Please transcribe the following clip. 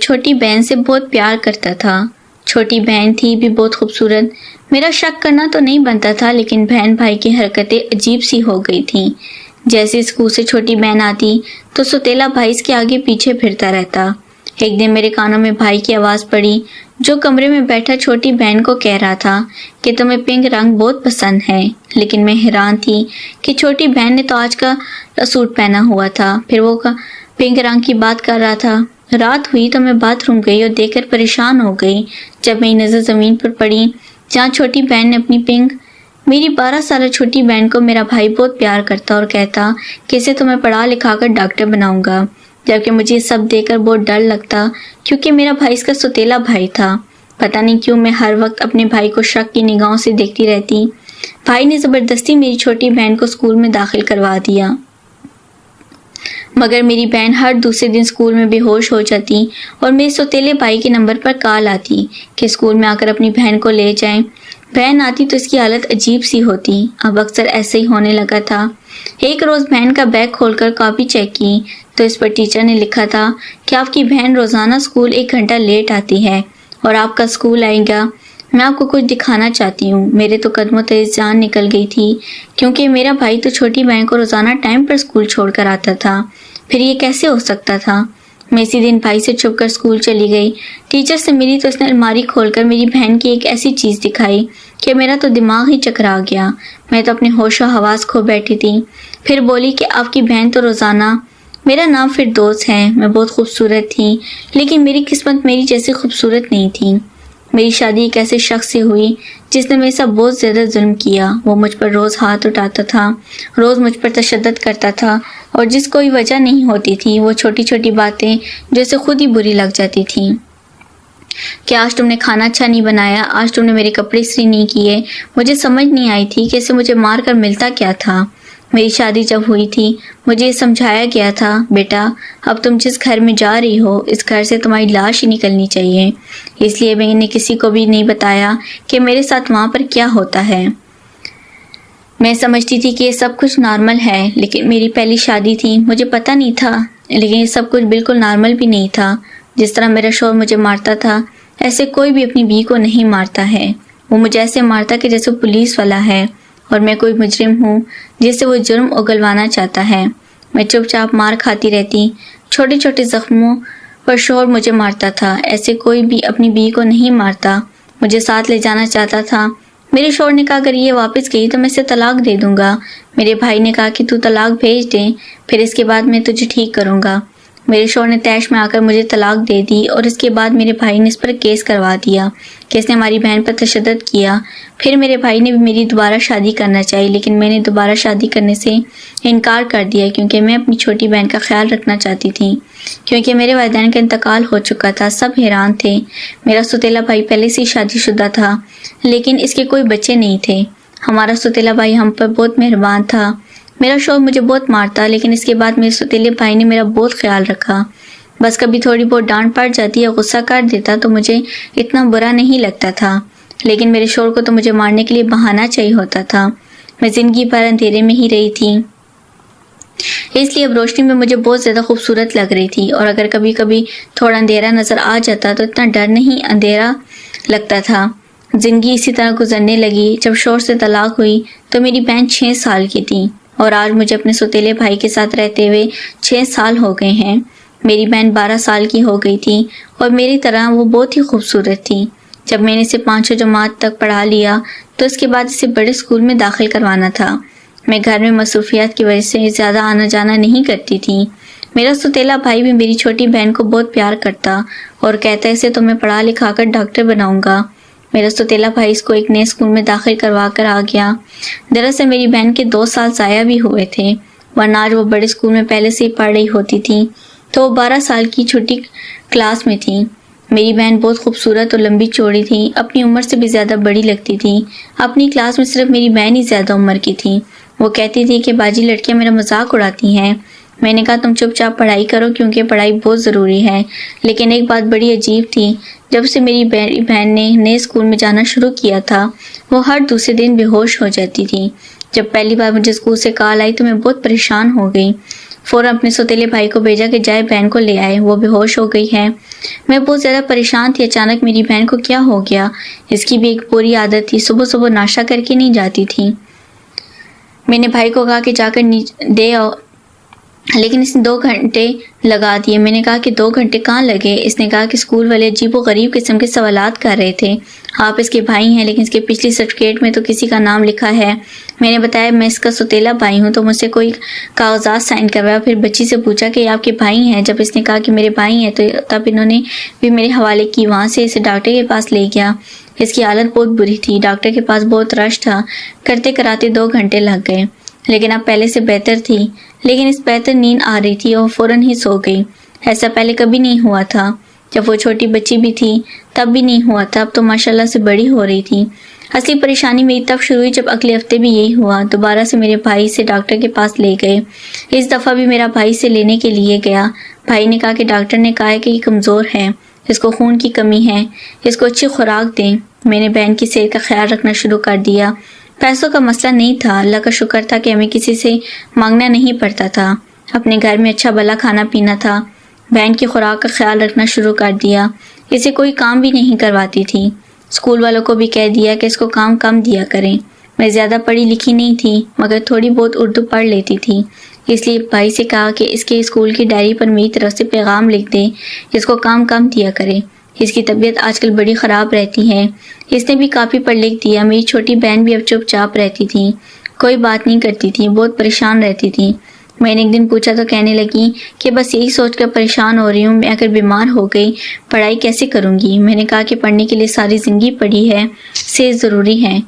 چھوٹی بہن سے بہت پیار کرتا تھا۔ چھوٹی بہن تھی بھی بہت خوبصورت۔ میرا شک کرنا تو نہیں بنتا تھا، لیکن بہن بھائی کی حرکتیں عجیب سی ہو گئی تھیں۔ جیسے اسکول سے چھوٹی بہن آتی تو سوتیلا بھائی اس کے آگے پیچھے پھرتا رہتا۔ ایک دن میرے کانوں میں بھائی کی آواز پڑی، جو کمرے میں بیٹھا چھوٹی بہن کو کہہ رہا تھا کہ تمہیں پنک رنگ بہت پسند ہے۔ لیکن میں حیران تھی کہ چھوٹی بہن نے تو آج کا سوٹ پہنا ہوا تھا، پھر وہ پنک رنگ کی بات کر رہا تھا۔ رات ہوئی تو میں باتھ روم گئی اور دیکھ کر پریشان ہو گئی جب میری نظر زمین پر پڑی جہاں چھوٹی بہن نے اپنی پنک۔ میری 12 سالہ چھوٹی بہن کو میرا بھائی بہت پیار کرتا اور کہتا کہ اسے تو میں پڑھا لکھا کر ڈاکٹر بناؤں گا، جبکہ مجھے یہ سب دیکھ کر بہت ڈر لگتا کیونکہ میرا بھائی اس کا سوتیلا بھائی تھا۔ پتہ نہیں کیوں میں ہر وقت اپنے بھائی کو شک کی نگاہوں سے دیکھتی رہتی۔ بھائی نے زبردستی میری چھوٹی بہن کو اسکول میں داخل کروا دیا، مگر میری بہن ہر دوسرے دن اسکول میں بے ہوش ہو جاتی اور میرے سوتیلے بھائی کے نمبر پر کال آتی کہ اسکول میں آ کر اپنی بہن کو لے جائیں۔ بہن آتی تو اس کی حالت عجیب سی ہوتی۔ اب اکثر ایسے ہی ہونے لگا تھا۔ ایک روز بہن کا بیگ کھول کر کاپی چیک کی تو اس پر ٹیچر نے لکھا تھا کہ آپ کی بہن روزانہ اسکول 1 گھنٹہ لیٹ آتی ہے اور آپ کا اسکول آئے گا۔ میں آپ کو کچھ دکھانا چاہتی ہوں۔ میرے تو قدموں تیز جان نکل گئی تھی کیونکہ میرا بھائی تو چھوٹی بہن کو روزانہ ٹائم پر اسکول چھوڑ کر آتا تھا۔ پھر یہ کیسے ہو سکتا تھا؟ میں اسی دن بھائی سے چھپ کر اسکول چلی گئی۔ ٹیچر سے ملی تو اس نے الماری کھول کر میری بہن کی ایک ایسی چیز دکھائی کہ میرا تو دماغ ہی چکرا گیا۔ میں تو اپنے ہوش و حواس کھو بیٹھی تھی۔ پھر بولی کہ آپ کی بہن تو روزانہ۔ میرا نام فردوس ہے۔ میں بہت خوبصورت تھی، لیکن میری قسمت میری جیسی خوبصورت نہیں تھی۔ میری شادی ایک ایسے شخص سے ہوئی جس نے میرے ساتھ بہت زیادہ ظلم کیا۔ وہ مجھ پر روز ہاتھ اٹھاتا تھا، روز مجھ پر تشدد کرتا تھا اور جس کوئی وجہ نہیں ہوتی تھی وہ چھوٹی چھوٹی باتیں جو اسے خود ہی بری لگ جاتی تھیں، کہ آج تم نے کھانا اچھا نہیں بنایا، آج تم نے میرے کپڑے استری نہیں کیے۔ مجھے سمجھ نہیں آئی تھی کہ اسے مجھے مار کر ملتا کیا تھا۔ میری شادی جب ہوئی تھی مجھے یہ سمجھایا گیا تھا، بیٹا اب تم جس گھر میں جا رہی ہو اس گھر سے تمہاری لاش ہی نکلنی چاہیے۔ اس لیے میں نے کسی کو بھی نہیں بتایا کہ میرے ساتھ وہاں پر کیا ہوتا ہے۔ میں سمجھتی تھی کہ یہ سب کچھ نارمل ہے، لیکن میری پہلی شادی تھی، مجھے پتہ نہیں تھا۔ لیکن یہ سب کچھ بالکل نارمل بھی نہیں تھا۔ جس طرح میرا شوہر مجھے مارتا تھا ایسے کوئی بھی اپنی بیوی کو نہیں مارتا ہے۔ وہ مجھے ایسے مارتا کہ جیسے پولیس والا ہے اور میں کوئی مجرم ہوں جسے وہ جرم اگلوانا چاہتا ہے۔ میں چپ چاپ مار کھاتی رہتی۔ چھوٹے چھوٹے زخموں پر شوہر مجھے مارتا تھا۔ ایسے کوئی بھی اپنی بیوی کو نہیں مارتا۔ مجھے ساتھ لے جانا چاہتا تھا۔ میرے شوہر نے کہا اگر یہ واپس گئی تو میں اسے طلاق دے دوں گا۔ میرے بھائی نے کہا کہ تو طلاق بھیج دے، پھر اس کے بعد میں تجھے ٹھیک کروں گا۔ میرے شوہر نے طیش میں آ کر مجھے طلاق دے دی اور اس کے بعد میرے بھائی نے اس پر کیس کروا دیا کہ اس نے ہماری بہن پر تشدد کیا۔ پھر میرے بھائی نے بھی میری دوبارہ شادی کرنا چاہی، لیکن میں نے دوبارہ شادی کرنے سے انکار کر دیا کیونکہ میں اپنی چھوٹی بہن کا خیال رکھنا چاہتی تھی۔ کیونکہ میرے والدین کا انتقال ہو چکا تھا، سب حیران تھے۔ میرا سوتیلا بھائی پہلے سے ہی شادی شدہ تھا، لیکن اس کے کوئی بچے نہیں تھے۔ ہمارا سوتیلا بھائی ہم پر بہت مہربان تھا۔ میرا شوہر مجھے بہت مارتا، لیکن اس کے بعد میرے سوتیلے بھائی نے میرا بہت خیال رکھا۔ بس کبھی تھوڑی بہت ڈانٹ پڑ جاتی یا غصہ کر دیتا تو مجھے اتنا برا نہیں لگتا تھا، لیکن میرے شوہر کو تو مجھے مارنے کے لیے بہانہ چاہیے ہوتا تھا۔ میں زندگی بھر اندھیرے میں ہی رہی تھی، اس لیے اب روشنی میں مجھے بہت زیادہ خوبصورت لگ رہی تھی، اور اگر کبھی کبھی تھوڑا اندھیرا نظر آ جاتا تو اتنا ڈر نہیں اندھیرا لگتا تھا۔ زندگی اسی طرح گزرنے لگی۔ جب شوہر سے طلاق ہوئی تو میری بہن 6 سال کی تھی اور آج مجھے اپنے سوتیلے بھائی کے ساتھ رہتے ہوئے 6 سال ہو گئے ہیں۔ میری بہن 12 سال کی ہو گئی تھی اور میری طرح وہ بہت ہی خوبصورت تھی۔ جب میں نے اسے 5 جماعت تک پڑھا لیا تو اس کے بعد اسے بڑے اسکول میں داخل کروانا تھا۔ میں گھر میں مصروفیات کی وجہ سے زیادہ آنا جانا نہیں کرتی تھی۔ میرا سوتیلا بھائی بھی میری چھوٹی بہن کو بہت پیار کرتا اور کہتا اسے تو میں پڑھا لکھا کر ڈاکٹر بناؤں گا۔ میرا سوتیلا بھائی اس کو ایک نئے اسکول میں داخل کروا کر آ گیا۔ دراصل میری بہن کے 2 سال ضائع بھی ہوئے تھے، ورنہ آج وہ بڑے اسکول میں پہلے سے ہی پڑھ رہی ہوتی تھی، تو وہ 12 سال کی چھوٹی کلاس میں تھی۔ میری بہن بہت خوبصورت اور لمبی چوڑی تھی، اپنی عمر سے بھی زیادہ بڑی لگتی تھی۔ اپنی کلاس میں صرف میری بہن ہی زیادہ عمر کی تھی۔ وہ کہتی تھی کہ باجی لڑکیاں میرا مذاق اڑاتی ہیں۔ میں نے کہا تم چپ چاپ پڑھائی کرو کیونکہ پڑھائی بہت ضروری ہے۔ لیکن ایک بات بڑی عجیب تھی، جب سے میری بہن نے نئے اسکول میں جانا شروع کیا تھا وہ ہر دوسرے دن بے ہوش ہو جاتی تھی۔ جب پہلی بار مجھے اسکول سے کال آئی تو میں بہت پریشان ہو گئی۔ فوراً اپنے سوتیلے بھائی کو بھیجا کہ جائے بہن کو لے آئے، وہ بے ہوش ہو گئی ہے۔ میں بہت زیادہ پریشان تھی، اچانک میری بہن کو کیا ہو گیا؟ اس کی بھی ایک بری عادت تھی، صبح صبح ناشتہ کر کے نہیں جاتی تھی۔ میں نے بھائی کو کہا کہ جا کر دے آؤ، لیکن اس نے 2 گھنٹے لگا دیے۔ میں نے کہا کہ 2 گھنٹے کہاں لگے؟ اس نے کہا کہ اسکول والے عجیب و غریب قسم کے سوالات کر رہے تھے، آپ اس کے بھائی ہیں لیکن اس کے پچھلی سرٹیفکیٹ میں تو کسی کا نام لکھا ہے۔ میں نے بتایا میں اس کا سوتیلا بھائی ہوں، تو مجھ سے کوئی کاغذات سائن کروایا، پھر بچی سے پوچھا کہ آپ کے بھائی ہیں؟ جب اس نے کہا کہ میرے بھائی ہیں تو تب انہوں نے بھی میرے حوالے کی، وہاں سے اسے ڈاکٹر کے پاس لے گیا۔ اس کی حالت بہت بری تھی، ڈاکٹر کے پاس بہت رش تھا، کرتے کراتے 2 گھنٹے لگ گئے، لیکن اب پہلے سے بہتر تھی، لیکن اس بہتر نیند آ رہی تھی اور فوراً ہی سو گئی۔ ایسا پہلے کبھی نہیں ہوا تھا، جب وہ چھوٹی بچی بھی تھی تب بھی نہیں ہوا تھا، اب تو ماشاءاللہ سے بڑی ہو رہی تھی۔ اصلی پریشانی میری تب شروع ہوئی جب اگلے ہفتے بھی یہی ہوا، دوبارہ سے میرے بھائی سے ڈاکٹر کے پاس لے گئے۔ اس دفعہ بھی میرا بھائی سے لینے کے لیے گیا۔ بھائی نے کہا کہ ڈاکٹر نے کہا ہے کہ یہ کمزور ہے، اس کو خون کی کمی ہے، اس کو اچھی خوراک دیں۔ میں نے بہن کی صحت کا خیال رکھنا شروع کر دیا۔ پیسوں کا مسئلہ نہیں تھا، اللہ کا شکر تھا کہ ہمیں کسی سے مانگنا نہیں پڑتا تھا، اپنے گھر میں اچھا بھلا کھانا پینا تھا۔ بہن کی خوراک کا خیال رکھنا شروع کر دیا، اسے کوئی کام بھی نہیں کرواتی تھی۔ اسکول والوں کو بھی کہہ دیا کہ اس کو کام کم دیا کریں۔ میں زیادہ پڑھی لکھی نہیں تھی، مگر تھوڑی بہت اردو پڑھ لیتی تھی، اس لیے بھائی سے کہا کہ اس کے اسکول کی ڈائری پر میری طرف سے پیغام لکھ دے، اس کو کام کم دیا کرے، اس کی طبیعت آج کل بڑی خراب رہتی ہے۔ اس نے بھی کاپی پر لکھ دیا۔ میری چھوٹی بہن بھی اب چپ چاپ رہتی تھی، کوئی بات نہیں کرتی تھی، بہت پریشان رہتی تھی۔ میں نے ایک دن پوچھا تو کہنے لگی کہ بس یہی سوچ کر پریشان ہو رہی ہوں، میں اگر بیمار ہو گئی پڑھائی کیسے کروں گی؟ میں نے کہا کہ پڑھنے کے لیے ساری زندگی پڑھی ہے، صحت ضروری ہے۔